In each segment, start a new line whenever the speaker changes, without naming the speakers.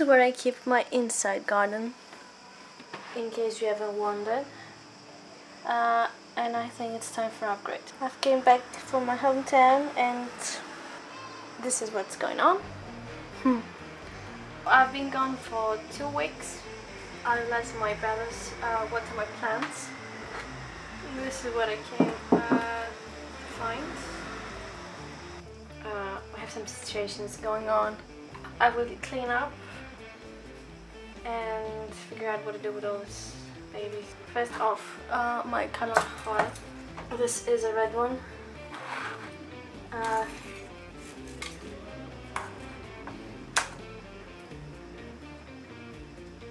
is where I keep my inside garden, in case you ever wondered. And I think it's time for an upgrade. I've came back from my hometown and this is what's going on. I've been gone for 2 weeks. I let my brothers water my plants. This is what I came to find. We have some situations going on. I will clean up and figure out what to do with all this babies. First off, my color heart. This is a red one.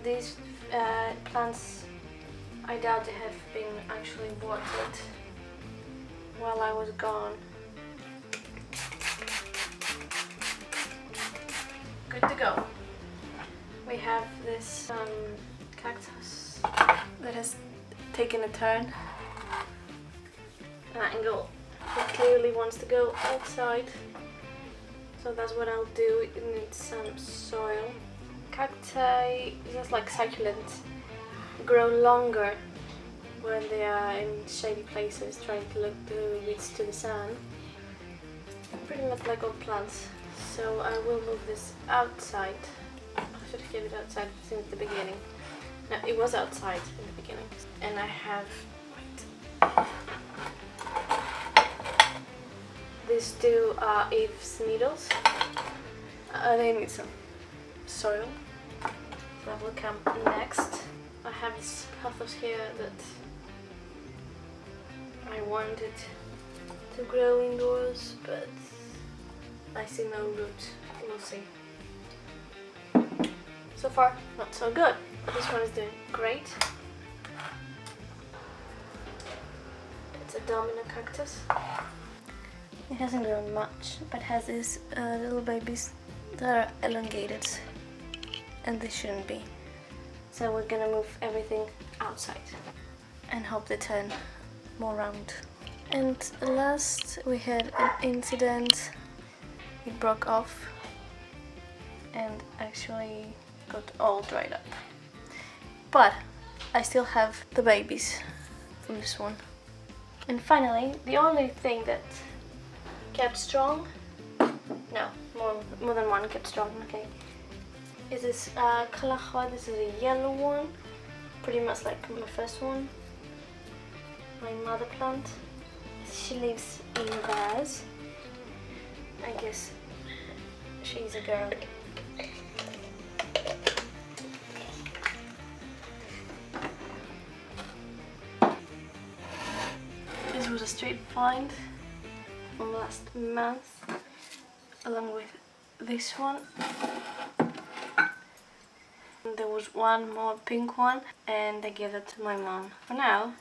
These plants, I doubt they have been actually watered while I was gone. Good to go. We have this cactus that has taken a turn, an angle. It clearly wants to go outside, so that's what I'll do. It needs some soil. Cacti, just like succulents, grow longer when they are in shady places, trying to look the roots to the sun. Pretty much like all plants. So I will move this outside. I should have kept it outside since the beginning. No, it was outside in the beginning. And I have, these two are Eve's needles. They need some soil. So that will come next. I have this pothos here that I wanted to grow indoors, but I see no root. We'll see. So far, not so good. This one is doing great. It's a domino cactus. It hasn't grown much, but has these little babies that are elongated, and they shouldn't be. So we're gonna move everything outside and hope they turn more round. And last we had an incident. It broke off and actually got all dried up. But I still have the babies from this one. And finally, the only thing that kept strong, no, more than one kept strong, okay, is this kalahua. This is a yellow one, pretty much like my first one, my mother plant. She lives in a vase. I guess she's a girl. This was a straight find from last month, along with this one. And there was one more pink one, and I gave it to my mom. For now,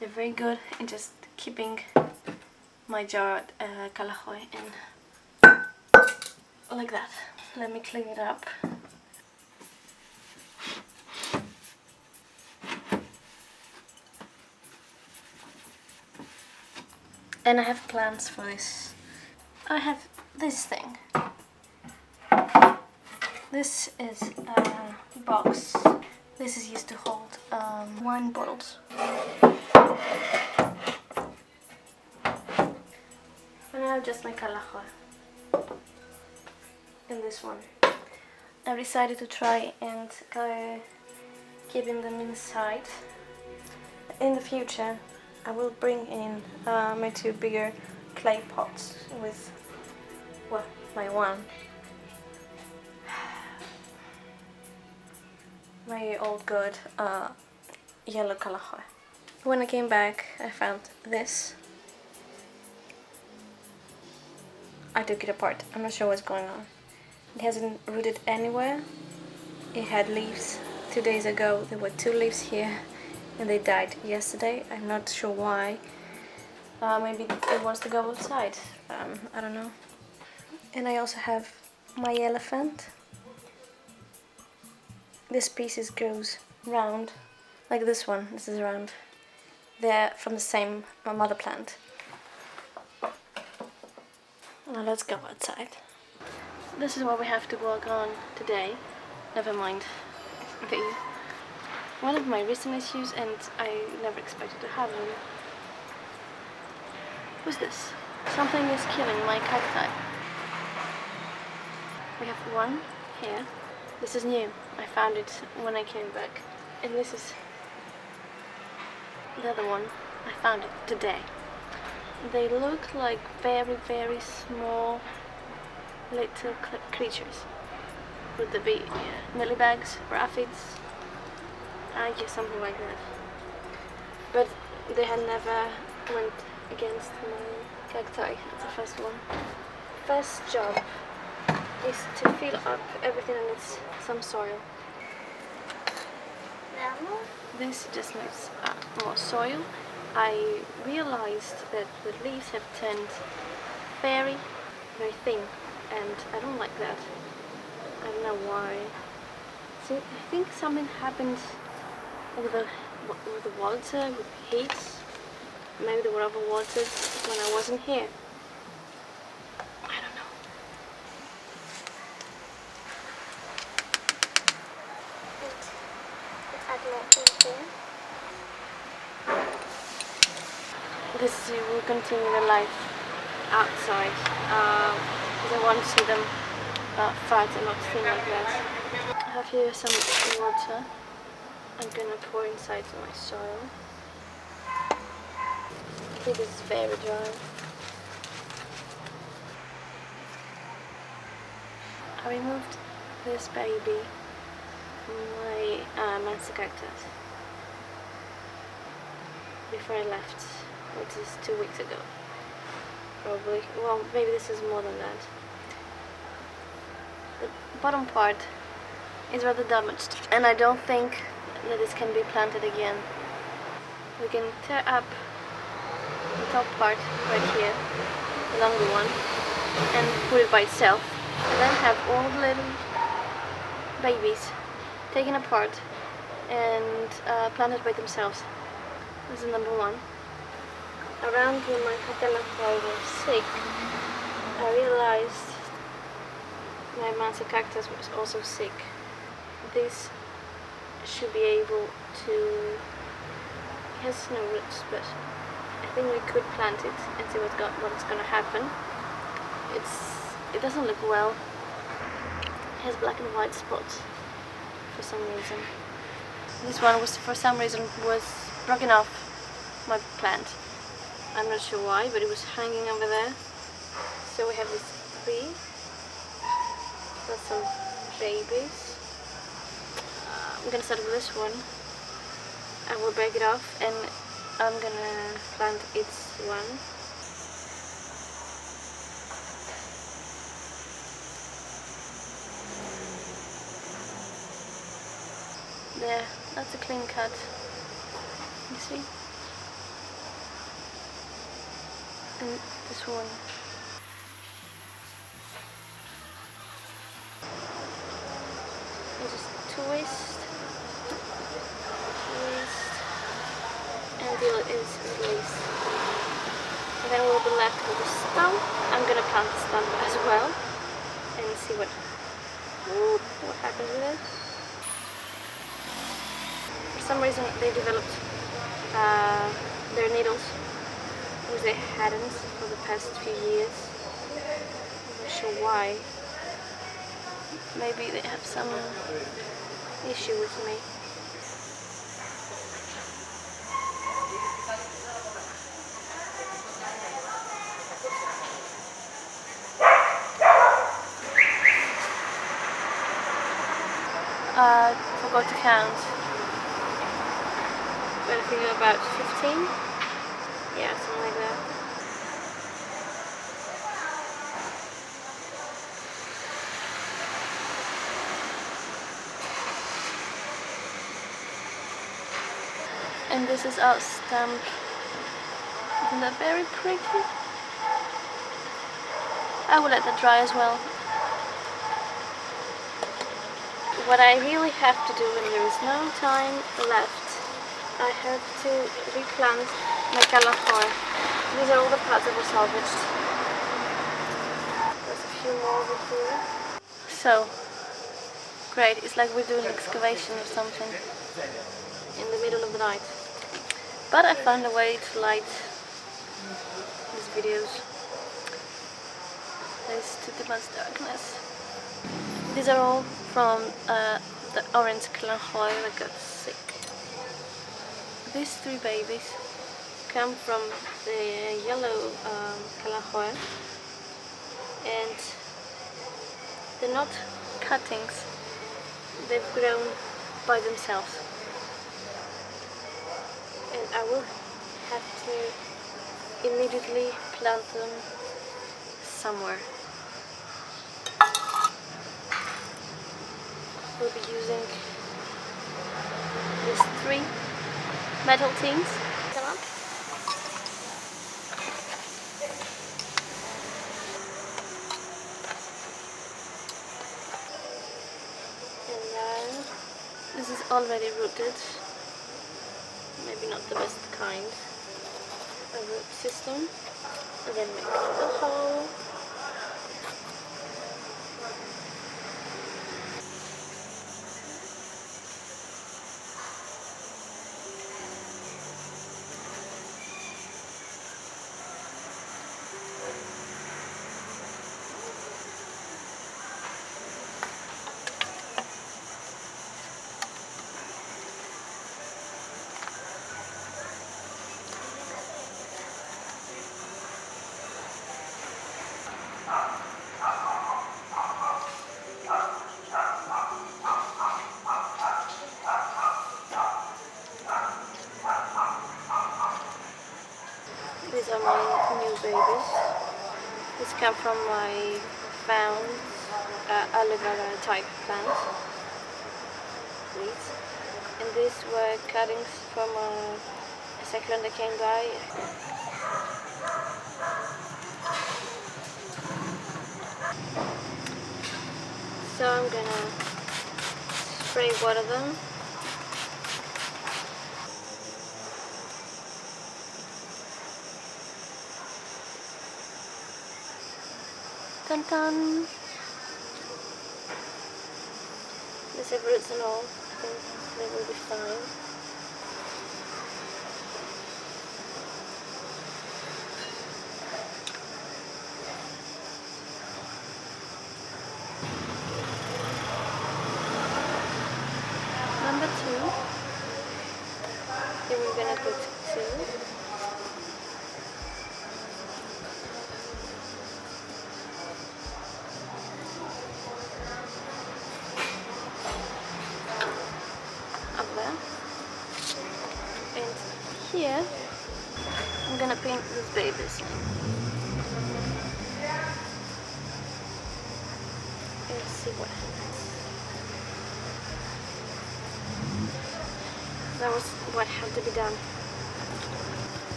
they're very good in just keeping my jar kalahoi in like that. Let me clean it up. And I have plans for this. I have this thing. This is a box. This is used to hold wine bottles. For now, just my kalahua. And this one. I've decided to try and keeping them inside. In the future, I will bring in my 2 bigger clay pots with, well, my one. My old good yellow kalahoi. When I came back, I found this. I took it apart. I'm not sure what's going on. It hasn't rooted anywhere. It had leaves 2 days ago. There were 2 leaves here and they died yesterday. I'm not sure why. Maybe it wants to go outside. I don't know. And I also have my elephant. This species grows round, like this one. This is round. They're from the same mother plant. Now let's go outside. This is what we have to work on today. never mind. One of my recent issues, and I never expected to have them. What's this? Something is killing my cacti. We have one here. This is new. I found it when I came back. And this is the other one. I found it today. They look like very, very small little creatures. Would they be millibags, raphids? I guess something like that. But they had never went against my cacti. That's the first one. First job is to fill up everything that needs some soil. This just needs more soil. I realized that the leaves have turned very, very thin, and I don't like that. I don't know why. So I think something happened with the water, with heat. Maybe they were overwatered when I wasn't here. I don't know. This will continue the life outside. Because I want to see them fat and not thin like that. I have here some water. I'm gonna pour inside my soil. It is very dry. I removed this baby from my Mansa cactus before I left, which is 2 weeks ago. Probably. Well, maybe this is more than that. The bottom part is rather damaged, and I don't think that this can be planted again. We can tear up the top part right here, the longer one, and put it by itself, and then have all the little babies taken apart and planted by themselves. This is number one. Around when my Catalan was sick, I realized my Mansa cactus was also sick. This should be able to, it has no roots, but I think we could plant it and see what's going to happen. It doesn't look well. It has black and white spots for some reason. This one was, for some reason, was broken off my plant. I'm not sure why, but it was hanging over there. So we have these three. Got some babies. I'm gonna start with this one. I will break it off and I'm gonna plant its one. There, that's a clean cut. You see? And this one. I just twist until it is released. And then we'll be left with the stump. I'm gonna plant the stump as well and see what happens with it. For some reason they developed their needles, which they hadn't for the past few years. I'm not sure why. Maybe they have some issue with me. Forgot to count. But I think about 15. Yeah, something like that. And this is our stamp. Isn't that very pretty? I will let that dry as well. What I really have to do when there is no time left, I have to replant my cauliflower. These are all the parts that were salvaged. There's a few more over here. So, great. It's like we're doing excavation or something in the middle of the night. But I found a way to light these videos. There's too much darkness. These are all from the orange calanchoe that got sick. These 3 babies come from the yellow calanchoe, and they're not cuttings, they've grown by themselves. And I will have to immediately plant them somewhere. We'll be using these 3 metal tins. Come on. And now this is already rooted. Maybe not the best kind of root system. And then make a hole. These are my new babies. These come from my found aloe vera type plant. These. And these were cuttings from a cyclone that came by. So I'm gonna spray water them. Dun dun! These have roots and all. I think they will be fine. Number 2. Here we're gonna put 2. And here I'm gonna paint these babies in. And see what happens. That was what had to be done.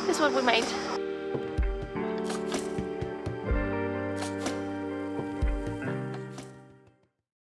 This is what we made.